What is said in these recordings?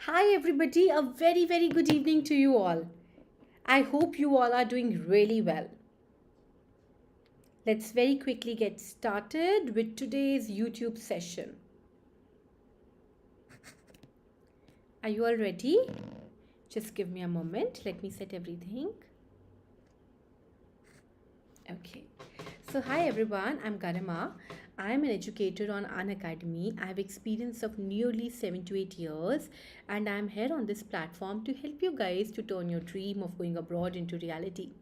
Hi, everybody. A very good evening to you all. I hope you all are doing really well. Let's very quickly get started with today's YouTube session. Are you all ready? Just give me a moment. Let me set everything. Okay. So, hi everyone. I'm Garima. I'm an educator on Unacademy. I have experience of nearly 7 to 8 years, and I'm here on this platform to help you guys to turn your dream of going abroad into reality.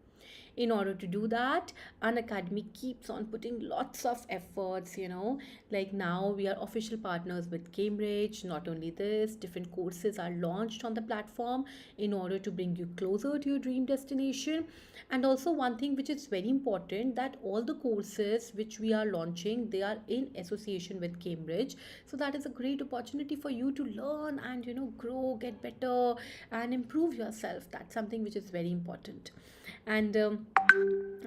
In order to do that, Unacademy keeps on putting lots of efforts, like now we are official partners with Cambridge. Not only this, different courses are launched on the platform in order to bring you closer to your dream destination. And also one thing which is very important, that all the courses which we are launching, they are in association with Cambridge. So that is a great opportunity for you to learn and grow, get better, and improve yourself. That's something which is very important. And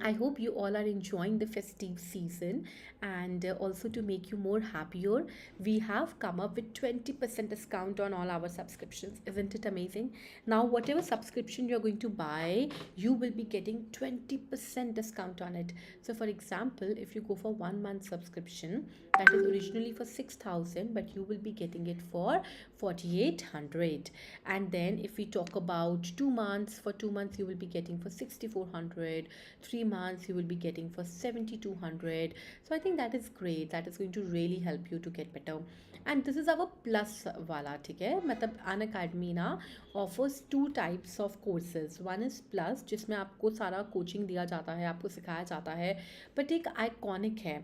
I hope you all are enjoying the festive season, and also to make you more happier, we have come up with 20% discount on all our subscriptions. Isn't it amazing? Now, whatever subscription you're going to buy, you will be getting 20% discount on it. So, for example, if you go for 1 month subscription, that is originally for 6,000, but you will be getting it for 4,800. And then if we talk about 2 months, for 2 months you will be getting for 6,400. 3 months you will be getting for 7,200. So I think that is great. That is going to really help you to get better. And this is our plus वाला, ठीक है? मतलब अन academy ना offers two types of courses. One is plus, जिसमें आपको सारा coaching दिया जाता है, आपको सिखाया जाता है. बट एक आइकॉनिक है.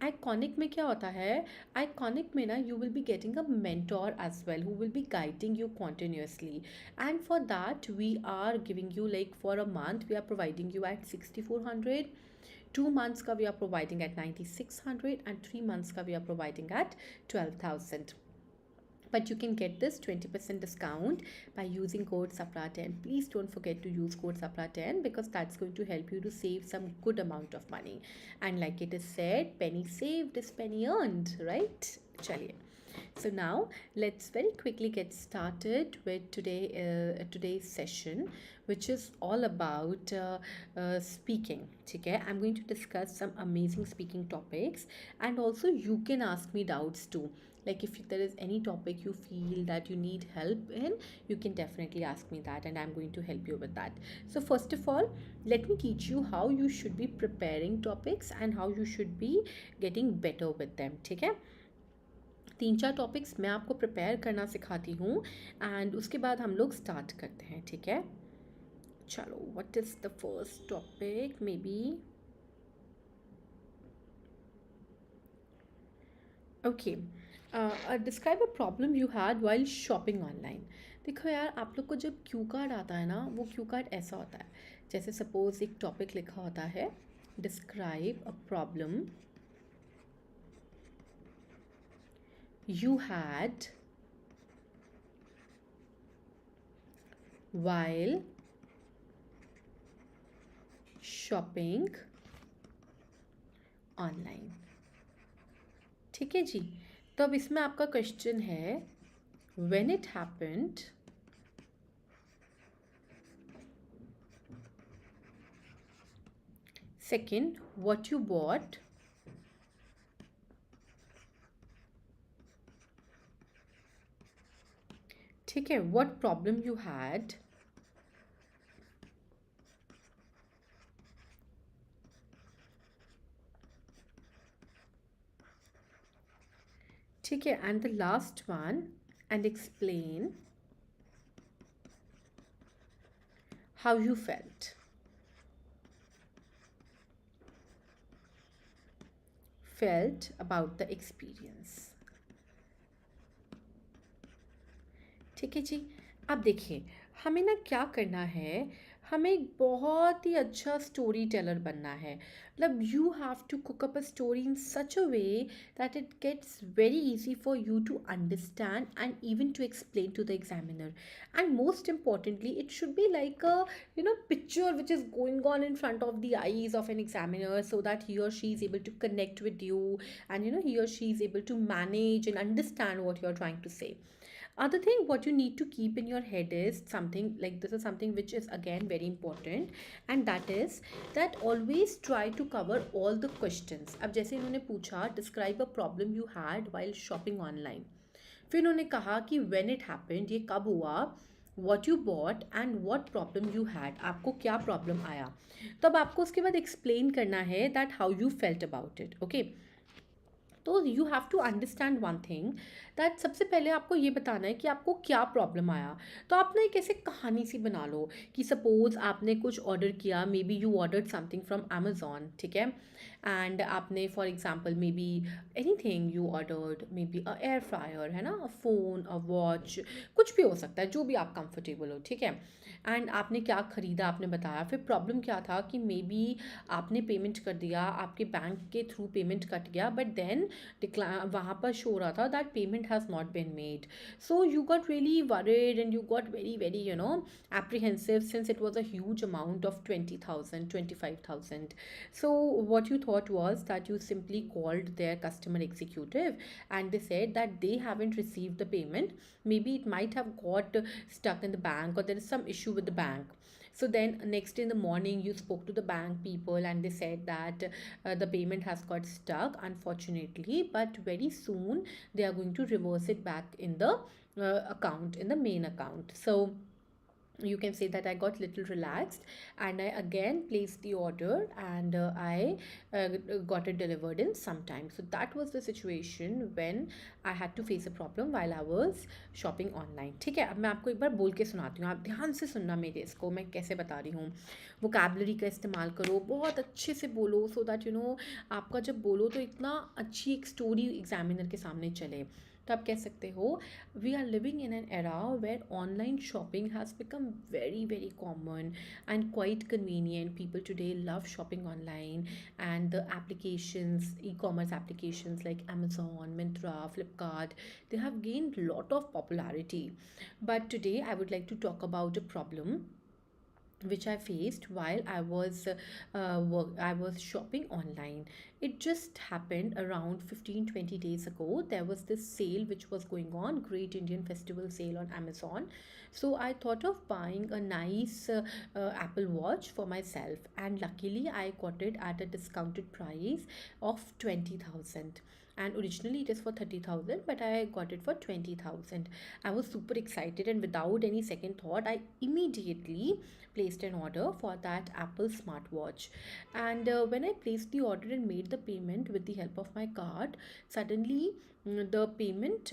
आइकॉनिक में क्या होता है? आइकॉनिक में ना you will be getting a mentor as well who will be guiding you continuously. And for that we are giving you, like, for a month we are providing you at 6,400. 2 months ka we are providing at 9,600, and 3 months ka we are providing at 12,000. But you can get this 20% discount by using code SAPRA10. Please don't forget to use code SAPRA10, because that's going to help you to save some good amount of money. And like it is said, penny saved is penny earned, right? Chaliye. So now let's very quickly get started with today's session, which is all about speaking. Okay, I'm going to discuss some amazing speaking topics, and also you can ask me doubts too. Like if there is any topic you feel that you need help in, you can definitely ask me that, and I'm going to help you with that. So first of all, let me teach you how you should be preparing topics and how you should be getting better with them. Okay, 3-4 topics मैं आपको prepare करना सिखाती हूँ, and उसके बाद हम लोग start करते हैं. ठीक है, चलो. What is the first topic? May be okay. Describe a problem you had while shopping online. देखो यार, आप लोग को जब क्यू कार्ड आता है ना, वो क्यू कार्ड ऐसा होता है, जैसे सपोज एक टॉपिक लिखा होता है, describe a problem you had while shopping online. ठीक है जी. तो अब इसमें आपका क्वेश्चन है, when it happened, second, what you bought, ठीक है, what problem you had, ठीक है, and the last one, and explain how you felt about the experience. ठीक है जी. अब देखिए, हमें ना क्या करना है, हमें एक बहुत ही अच्छा स्टोरी टेलर बनना है. मतलब you have to cook up a story in such a way that it gets very easy for you to understand and even to explain to the examiner. And most importantly, it should be like a picture which is going on in front of the eyes of an examiner, so that he or she is able to connect with you, and he or she is able to manage and understand what you're trying to say. Other thing what you need to keep in your head is something like, this is something which is again very important, and that is that always try to cover all the questions. अब जैसे इन्होंने पूछा describe a problem you had while shopping online, फिर उन्होंने कहा कि when it happened, ये कब हुआ, what you bought and what problem you had, आपको क्या problem आया, तब आपको उसके बाद explain करना है that how you felt about it, okay. तो you have to understand one thing, that सबसे पहले आपको ये बताना है कि आपको क्या प्रॉब्लम आया। तो आप ना एक ऐसे कहानी सी बना लो कि सपोज आपने कुछ ऑर्डर किया, may be you ordered something from Amazon, ठीक है, एंड आपने for example may be any thing you ordered, may be a air fryer है ना, अ फ़ोन, अ वॉच, कुछ भी हो सकता है जो भी आप कंफर्टेबल हो, ठीक है। एंड आपने क्या ख़रीदा आपने बताया, फिर प्रॉब्लम क्या था कि मे बी आपने पेमेंट कर दिया, आपके बैंक के थ्रू पेमेंट कट गया, बट देन वहाँ पर शो रहा था that payment has not been made, so you got really worried and you got very very apprehensive, since it was a huge amount of 20,000, 25,000. So what you thought was that you simply called their customer executive and they said that they haven't received the payment, maybe it might have got stuck in the bank or there is some issue with the bank. So then next day in the morning you spoke to the bank people and they said that the payment has got stuck unfortunately, but very soon they are going to reverse it back in the account, in the main account. So you can say that I got little relaxed and I again placed the order and I got it delivered in some time. So that was the situation when I had to face a problem while I was shopping online. ठीक है, अब मैं आपको एक बार बोल के सुनाती हूँ, आप ध्यान से सुनना मेरे इसको, मैं कैसे बता रही हूँ। वोकैबलरी का इस्तेमाल करो, बहुत अच्छे से बोलो, सो दैट आपका जब बोलो तो इतना अच्छी एक स्टोरी एग्जामिनर के सामने चले। तो आप कह सकते हो, we are living in an era where online shopping has become very very common and quite convenient. People today love shopping online, and the applications, e-commerce applications like Amazon, Myntra, Flipkart, they have gained a lot of popularity. But today I would like to talk about a problem which I faced while I was shopping online. It just happened around 15-20 days ago. There was this sale which was going on, Great Indian Festival sale on Amazon. So I thought of buying a nice Apple Watch for myself, and luckily I got it at a discounted price of 20,000. And originally it is for 30,000, but I got it for 20,000. I was super excited, and without any second thought I immediately placed an order for that Apple smartwatch. And when I placed the order and made the payment with the help of my card, suddenly the payment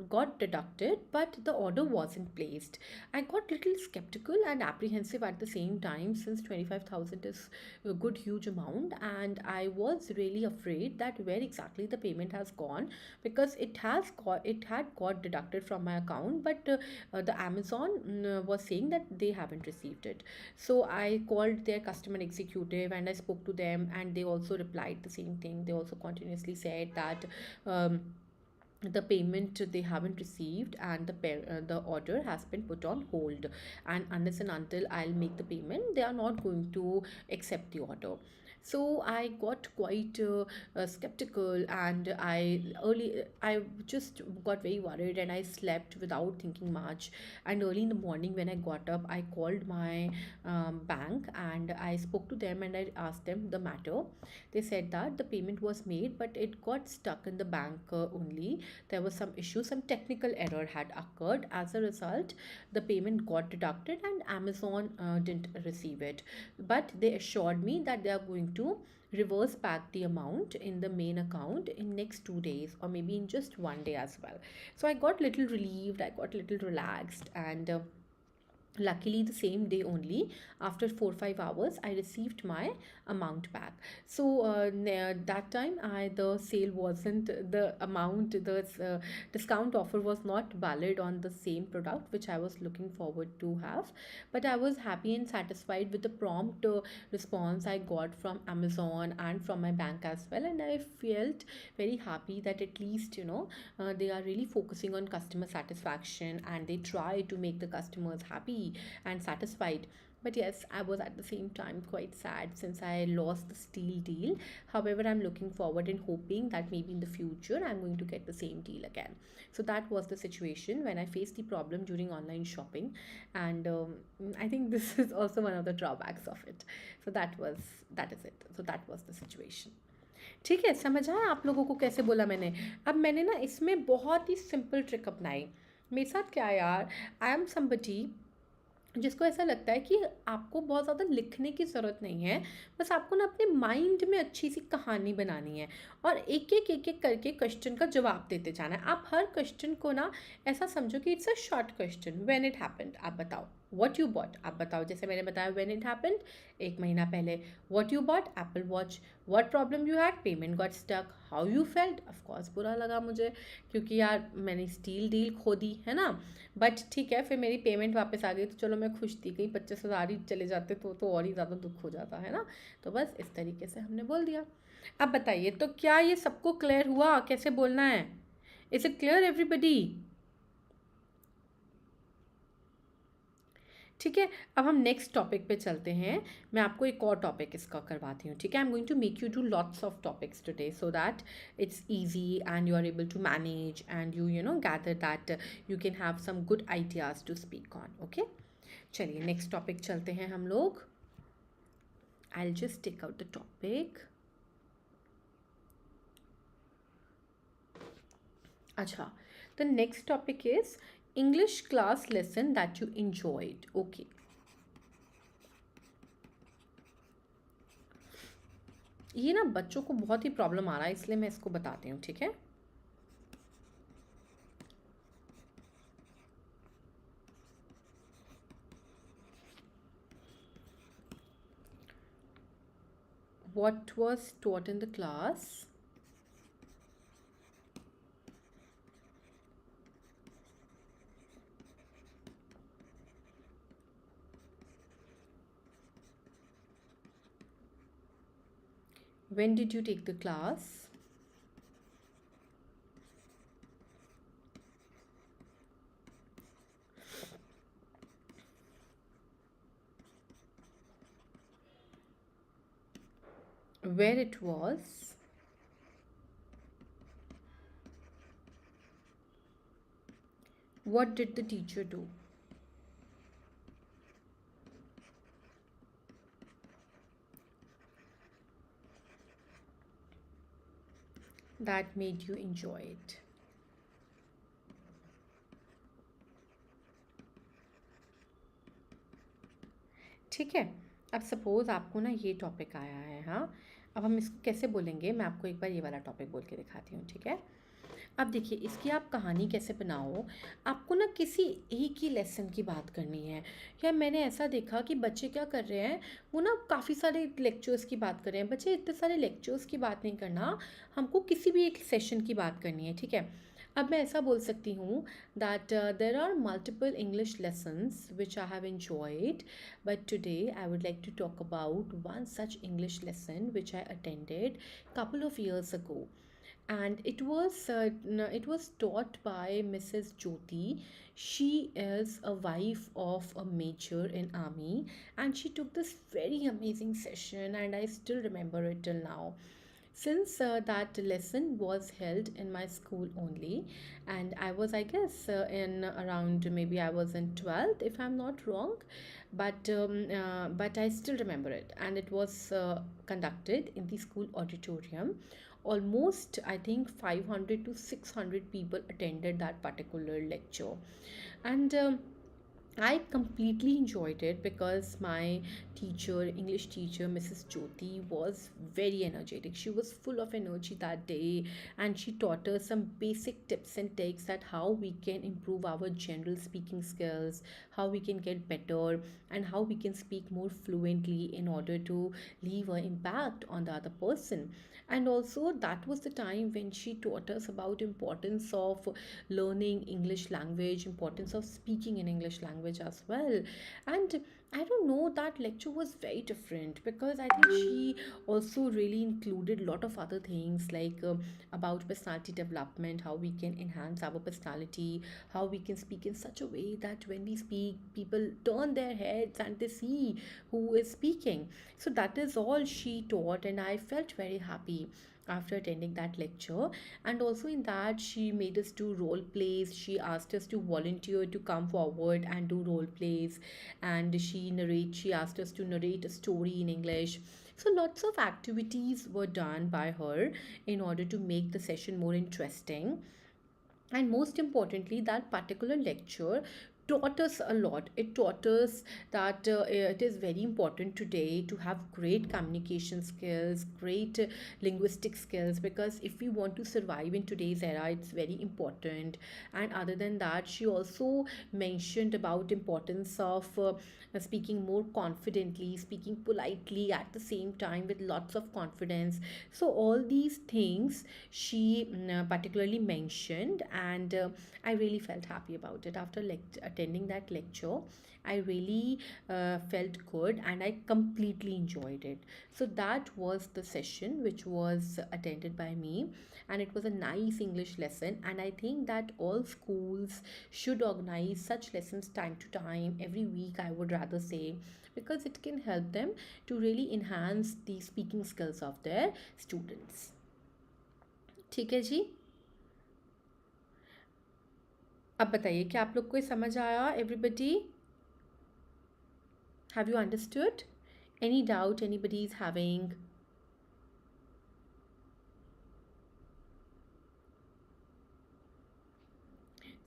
got deducted, but the order wasn't placed. I got little skeptical and apprehensive at the same time, since 25,000 is a good huge amount, and I was really afraid that where exactly the payment has gone, because it had got deducted from my account, but the Amazon was saying that they haven't received it. So I called their customer executive and I spoke to them, and they also replied the same thing. They also continuously said that the payment they haven't received, and the order has been put on hold, and unless and until I'll make the payment, they are not going to accept the order. So I got quite skeptical, and I just got very worried, and I slept without thinking much. And early in the morning when I got up, I called my bank and I spoke to them and I asked them the matter. They said that the payment was made, but it got stuck in the bank only. There was some issue, some technical error had occurred. As a result, the payment got deducted and Amazon didn't receive it. But they assured me that they are going to reverse back the amount in the main account in next 2 days, or maybe in just one day as well. So I got little relieved, I got little relaxed, and luckily the same day only, after 4 5 hours, I received my amount back. So that time the sale wasn't, the amount, the discount offer was not valid on the same product which I was looking forward to have, but I was happy and satisfied with the prompt response I got from Amazon and from my bank as well, and I felt very happy that at least they are really focusing on customer satisfaction, and they try to make the customers happy and satisfied. But yes, I was at the same time quite sad since I lost the steel deal. However, I'm looking forward and hoping that maybe in the future I'm going to get the same deal again. So that was the situation when I faced the problem during online shopping, and I think this is also one of the drawbacks of it. So that is it. So that was the situation. ठीक है, समझ आया आप लोगों को कैसे बोला मैंने? अब मैंने ना इसमें बहुत ही सिंपल ट्रिक अपनाई। मेरे साथ क्या है यार, आई एम समबडी जिसको ऐसा लगता है कि आपको बहुत ज़्यादा लिखने की ज़रूरत नहीं है, बस आपको ना अपने माइंड में अच्छी सी कहानी बनानी है और एक एक करके क्वेश्चन का जवाब देते जाना है। आप हर क्वेश्चन को ना ऐसा समझो कि it's a short question. When it happened आप बताओ, व्हाट यू बॉट आप बताओ, जैसे मैंने बताया व्हेन इट हैपेंड 1 महीना पहले, what you bought Apple watch, what problem you had payment got stuck, how you felt, of course बुरा लगा मुझे क्योंकि यार मैंने स्टील डील खो दी है ना, बट ठीक है फिर मेरी पेमेंट वापस आ गई तो चलो मैं खुश थी, कहीं 25,000 ही चले जाते तो और ही ज़्यादा दुख हो जाता है ना। तो बस इस तरीके से हमने बोल दिया। अब बताइए तो क्या ये सबको क्लियर हुआ कैसे बोलना है? Is it clear everybody? ठीक है, अब हम नेक्स्ट टॉपिक पे चलते हैं। मैं आपको एक और टॉपिक इसका करवाती हूँ, ठीक है? I am going to make you do lots of topics today so that it's easy and you are able to manage and you know gather that you can have some good ideas to speak on. Okay, चलिए next topic चलते हैं हम लोग। I will just take out the topic. अच्छा, the next topic is English class lesson that you enjoyed. Okay, ये ना बच्चों को बहुत ही प्रॉब्लम आ रहा है इसलिए मैं इसको बताती हूँ, ठीक है? What was taught in the class? When did you take the class? Where it was? What did the teacher do? That made you enjoy it. ठीक है, अब सपोज आपको ना ये टॉपिक आया है, हाँ, अब हम इसको कैसे बोलेंगे मैं आपको एक बार ये वाला टॉपिक बोल के दिखाती हूँ, ठीक है? अब देखिए इसकी आप कहानी कैसे बनाओ। आपको ना किसी एक ही लेसन की बात करनी है। या मैंने ऐसा देखा कि बच्चे क्या कर रहे हैं, वो ना काफ़ी सारे लेक्चर्स की बात कर रहे हैं। बच्चे इतने सारे लेक्चर्स की बात नहीं करना, हमको किसी भी एक सेशन की बात करनी है, ठीक है? अब मैं ऐसा बोल सकती हूँ that there are multiple English lessons which I have enjoyed, but today I would like to talk about one such English lesson which I attended couple of years ago, and it was taught by Mrs. Jyoti. She is a wife of a major in army, and she took this very amazing session and I still remember it till now. Since that lesson was held in my school only, and I was, I guess, in around, maybe I was in 12th if I'm not wrong, but I still remember it, and it was conducted in the school auditorium. Almost I think 500 to 600 people attended that particular lecture, and I completely enjoyed it because my teacher, English teacher, Mrs. Jyoti, was very energetic. She was full of energy that day, and she taught us some basic tips and tricks that how we can improve our general speaking skills, how we can get better, and how we can speak more fluently in order to leave an impact on the other person. And also that was the time when she taught us about importance of learning English language, importance of speaking in English language, language as well. And I don't know, that lecture was very different because I think she also really included a lot of other things like about personality development, how we can enhance our personality, how we can speak in such a way that when we speak, people turn their heads and they see who is speaking. So that is all she taught, and I felt very happy after attending that lecture. And also in that, she made us do role plays. She asked us to volunteer to come forward and do role plays, and she asked us to narrate a story in English. So lots of activities were done by her in order to make the session more interesting. And most importantly, that particular lecture taught us a lot. It taught us that it is very important today to have great communication skills, great linguistic skills, because if we want to survive in today's era, it's very important. And other than that, she also mentioned about importance of speaking more confidently, speaking politely at the same time with lots of confidence. So all these things she particularly mentioned, and I really felt happy about it after attending that lecture. I really felt good and I completely enjoyed it. So that was the session which was attended by me, and it was a nice English lesson. And I think that all schools should organize such lessons time to time, every week, I would rather say, because it can help them to really enhance the speaking skills of their students. ठीक है जी. अब बताइए क्या आप लोग को ये समझ आया everybody? Have you understood? Any doubt anybody is having?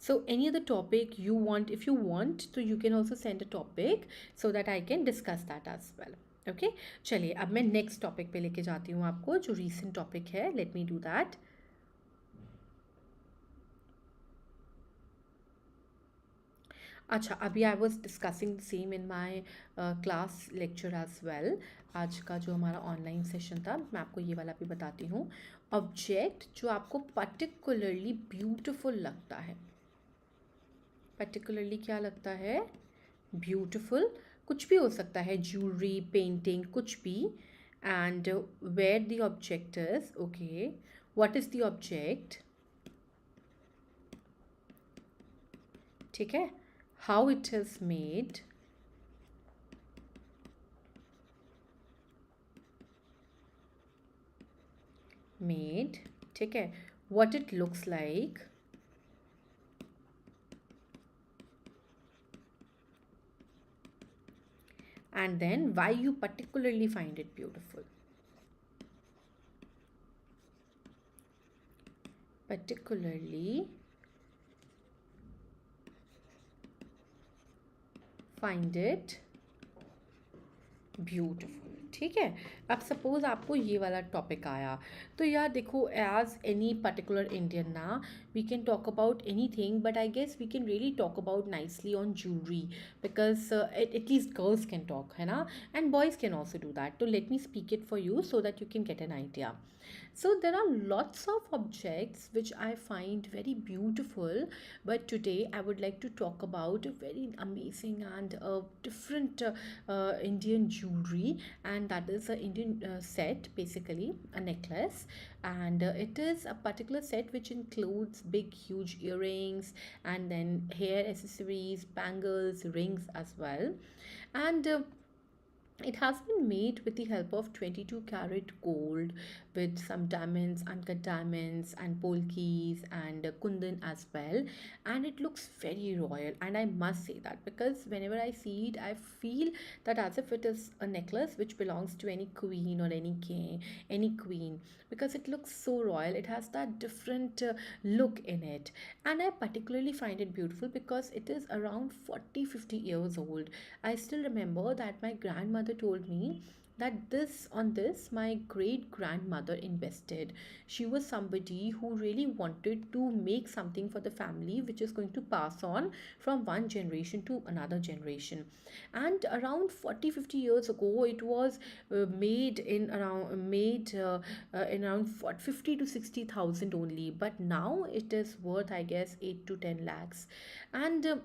So any other topic you want, if you want, so you can also send a topic so that I can discuss that as well. Okay, चलिए अब मैं next topic पे लेके जाती हूँ आपको, जो recent topic है. Let me do that. अच्छा, अभी I was discussing same in my class lecture as well. आज का जो हमारा ऑनलाइन सेशन था, मैं आपको ये वाला भी बताती हूँ. ऑब्जेक्ट जो आपको पर्टिकुलरली ब्यूटिफुल लगता है, पर्टिकुलरली क्या लगता है? ब्यूटिफुल. कुछ भी हो सकता है, ज्वेलरी, पेंटिंग, कुछ भी. And where the object is, okay, what is the object, ठीक है, how it is made, made, ठीक है, what it looks like, and then why you particularly find it beautiful. Particularly find it beautiful. ठीक है. अब suppose आपको ये वाला टॉपिक आया, तो यार देखो, एज एनी पर्टिकुलर इंडियन ना, we can talk about anything, but I guess we can really talk about nicely on jewellery, because at least girls can talk, है ना, and boys can also do that. तो let me speak it for you so that you can get an idea. So there are lots of objects which I find very beautiful, but today I would like to talk about a very amazing and different Indian jewelry, and that is an Indian set, basically a necklace. And it is a particular set which includes big huge earrings, and then hair accessories, bangles, rings as well. And it has been made with the help of 22 karat gold, with some diamonds, uncut diamonds, and polkis, and kundan as well. And it looks very royal. And I must say that because whenever I see it, I feel that as if it is a necklace which belongs to any queen or any king, any queen, because it looks so royal. It has that different look in it. And I particularly find it beautiful because it is around 40-50 years old. I still remember that my grandmother told me that this my great grandmother invested. She was somebody who really wanted to make something for the family which is going to pass on from one generation to another generation. And around 40-50 years ago, it was made in around 50 to 60,000 only, but now it is worth, I guess, 8 to 10 lakhs. And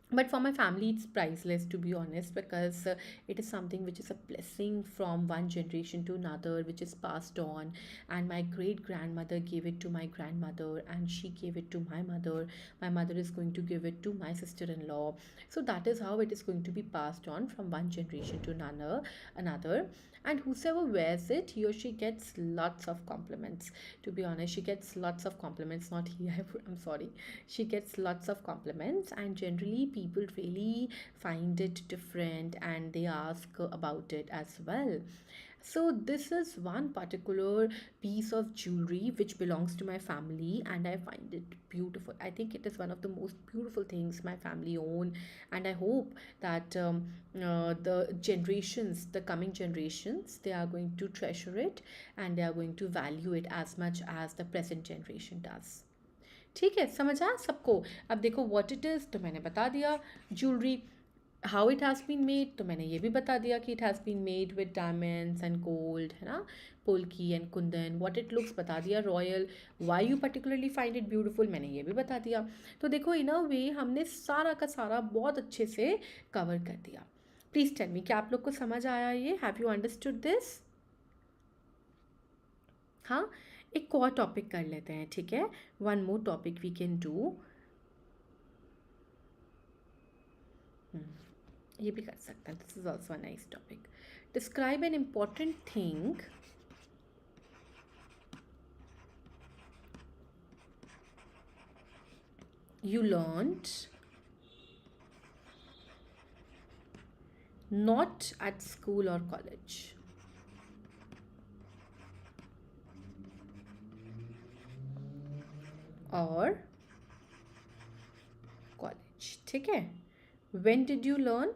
But for my family it's priceless, to be honest, because it is something which is a blessing from one generation to another, which is passed on. And my great grandmother gave it to my grandmother, and she gave it to my mother. My mother is going to give it to my sister-in-law. So that is how it is going to be passed on from one generation to another. And whosoever wears it, he or she gets lots of compliments. To be honest, she gets lots of compliments, not he. I'm sorry, she gets lots of compliments, and generally people really find it different and they ask about it as well. So this is one particular piece of jewelry which belongs to my family, and I find it beautiful. I think it is one of the most beautiful things my family own, and I hope that the generations, the coming generations, they are going to treasure it and they are going to value it as much as the present generation does. ठीक है, समझ आया सबको? अब देखो what it is तो मैंने बता दिया, jewellery. How it has been made तो मैंने ये भी बता दिया कि it has been made with diamonds and gold, है ना, polki and kundan. What it looks बता दिया, royal. Why you particularly find it beautiful मैंने ये भी बता दिया। तो देखो इन अ वे हमने सारा का सारा बहुत अच्छे से कवर कर दिया। प्लीज़ टेल मी, क्या आप लोग को समझ आया ये? Have you understood this? हाँ, एक और टॉपिक कर लेते हैं, ठीक है? One more topic we can do. ये भी कर सकते हैं, this is also a nice topic. Describe an important thing you learned not at school or college. Or college, ठीक है? When did you learn?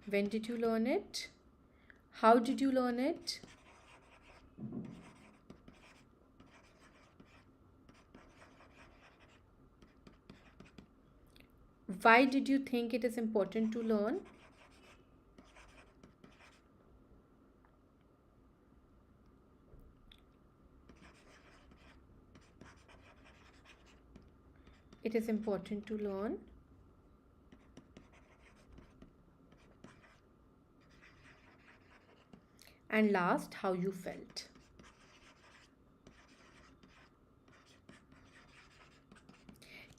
When did you learn it? How did you learn it? Why did you think it is important to learn? It is important to learn. And last, how you felt.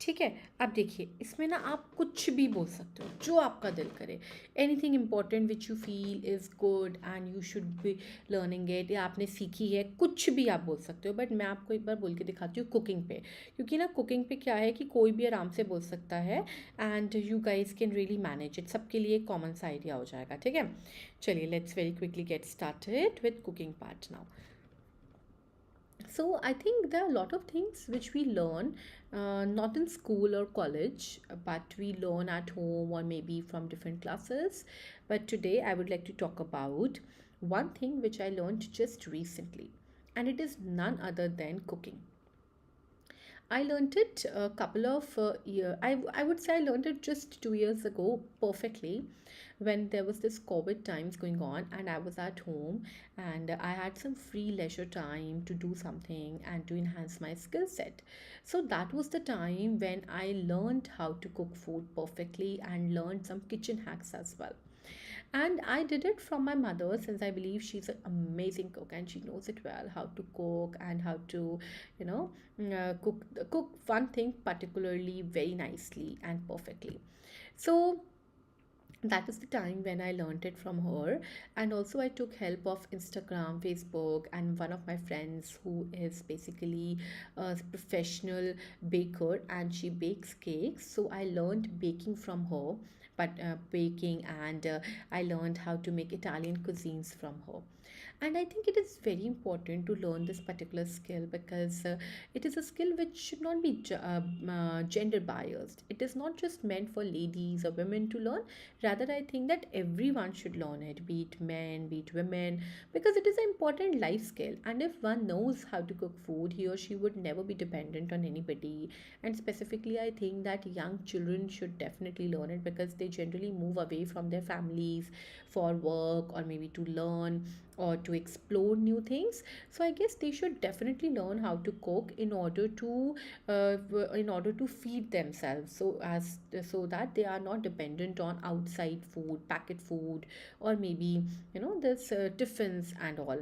ठीक है, अब देखिए इसमें ना आप कुछ भी बोल सकते हो जो आपका दिल करे। Anything important which you feel is good and you should be learning it, या आपने सीखी है, कुछ भी आप बोल सकते हो। बट मैं आपको एक बार बोल के दिखाती हूँ कुकिंग पे, क्योंकि ना कुकिंग पे क्या है कि कोई भी आराम से बोल सकता है and you guys can really manage it. सबके लिए कॉमन सा आइडिया हो जाएगा, ठीक है? चलिए let's very quickly get started with cooking part now. So I think there are a lot of things which we learn not in school or college, but we learn at home or maybe from different classes. But today I would like to talk about one thing which I learned just recently, and it is none other than cooking. I learned it a couple of I would say I learned it just 2 years ago perfectly, when there was this COVID times going on and I was at home and I had some free leisure time to do something and to enhance my skill set. So that was the time when I learned how to cook food perfectly and learned some kitchen hacks as well. And I did it from my mother, since I believe she's an amazing cook and she knows it well, how to cook and how to, you know, cook one thing particularly very nicely and perfectly. So that is the time when I learned it from her. And also I took help of Instagram, Facebook, and one of my friends who is basically a professional baker and she bakes cakes. So I learned baking from her, but baking, and I learned how to make Italian cuisines from her. And I think it is very important to learn this particular skill, because it is a skill which should not be gender biased. It is not just meant for ladies or women to learn. Rather, I think that everyone should learn it, be it men, be it women, because it is an important life skill. And if one knows how to cook food, he or she would never be dependent on anybody. And specifically, I think that young children should definitely learn it, because they generally move away from their families for work or maybe to learn or to explore new things. So I guess they should definitely learn how to cook in order to feed themselves, so that they are not dependent on outside food, packet food, or maybe this tiffins and all.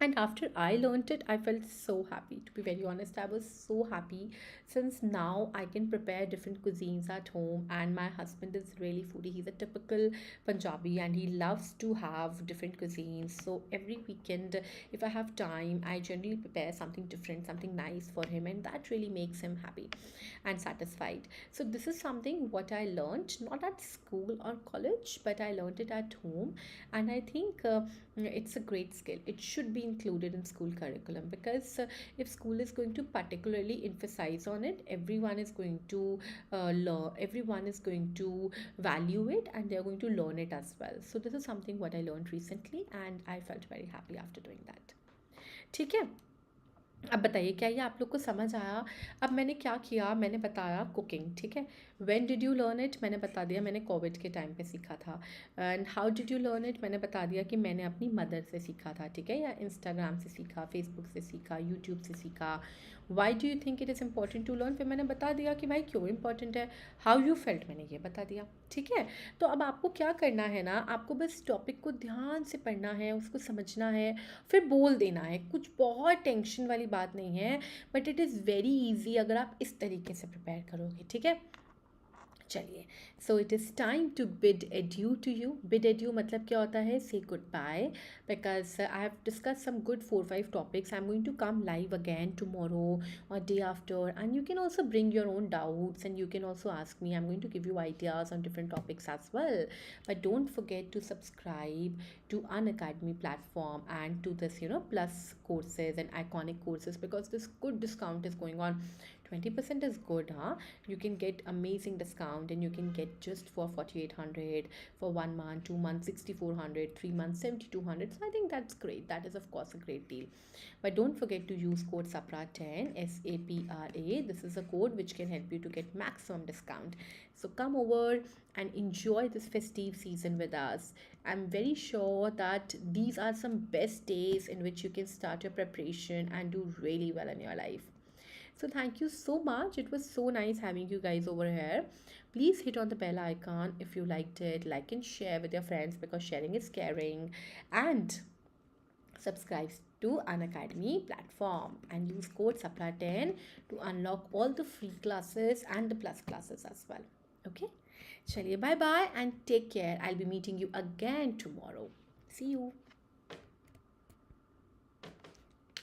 And after I learned it, I felt so happy. To be very honest, I was so happy, since now I can prepare different cuisines at home. And my husband is really foodie. He's a typical Punjabi and he loves to have different cuisines. So every weekend, if I have time, I generally prepare something different, something nice for him, and that really makes him happy and satisfied. So this is something what I learned, not at school or college, but I learned it at home. And I think it's a great skill. It should be included in school curriculum, because if school is going to particularly emphasize on it, everyone is going to learn, everyone is going to value it, and they're going to learn it as well. So this is something what I learned recently, and I felt very happy after doing that. ठीक है। अब बताइए, क्या ये आप लोग को समझ आया? अब मैंने क्या किया, मैंने बताया कुकिंग, ठीक है। When did you learn it, मैंने बता दिया मैंने कोविड के टाइम पे सीखा था। And how did you learn it, मैंने बता दिया कि मैंने अपनी मदर से सीखा था, ठीक है, या इंस्टाग्राम से सीखा, फेसबुक से सीखा, यूट्यूब से सीखा। Why do you think it is important to learn, फिर मैंने बता दिया कि भाई क्यों इंपॉर्टेंट है। हाउ यू फेल्ट, मैंने ये बता दिया, ठीक है। तो अब आपको क्या करना है ना, आपको बस टॉपिक को ध्यान से पढ़ना है, उसको समझना है, फिर बोल देना है। कुछ बहुत टेंशन वाली बात नहीं है, but it is very easy अगर आप इस तरीके से प्रिपेयर करोगे, ठीक है। चलिए, so it is time to bid adieu to you. Bid adieu मतलब क्या होता है, say goodbye, because I have discuss some good 4-5 topics. I am going to come live again tomorrow or day after, and you can also bring your own doubts, and you can also ask me. I'm going to give you ideas on different topics as well. But don't forget to subscribe to Unacademy platform and to this plus courses and iconic courses, because this good discount is going on. 20% is good, huh? You can get amazing discount, and you can get just for 4800 for 1 month, 2 months 6400, 3 months 7200. So I think that's great. That is of course a great deal. But don't forget to use code SAPRA10, SAPRA. This is a code which can help you to get maximum discount. So come over and enjoy this festive season with us. I'm very sure that these are some best days in which you can start your preparation and do really well in your life. So thank you so much. It was so nice having you guys over here. Please hit on the bell icon if you liked it. Like and share with your friends, because sharing is caring. And subscribe to Unacademy platform and use code SAPRA10 to unlock all the free classes and the plus classes as well. Okay? Chaliye, bye bye and take care. I'll be meeting you again tomorrow. See you.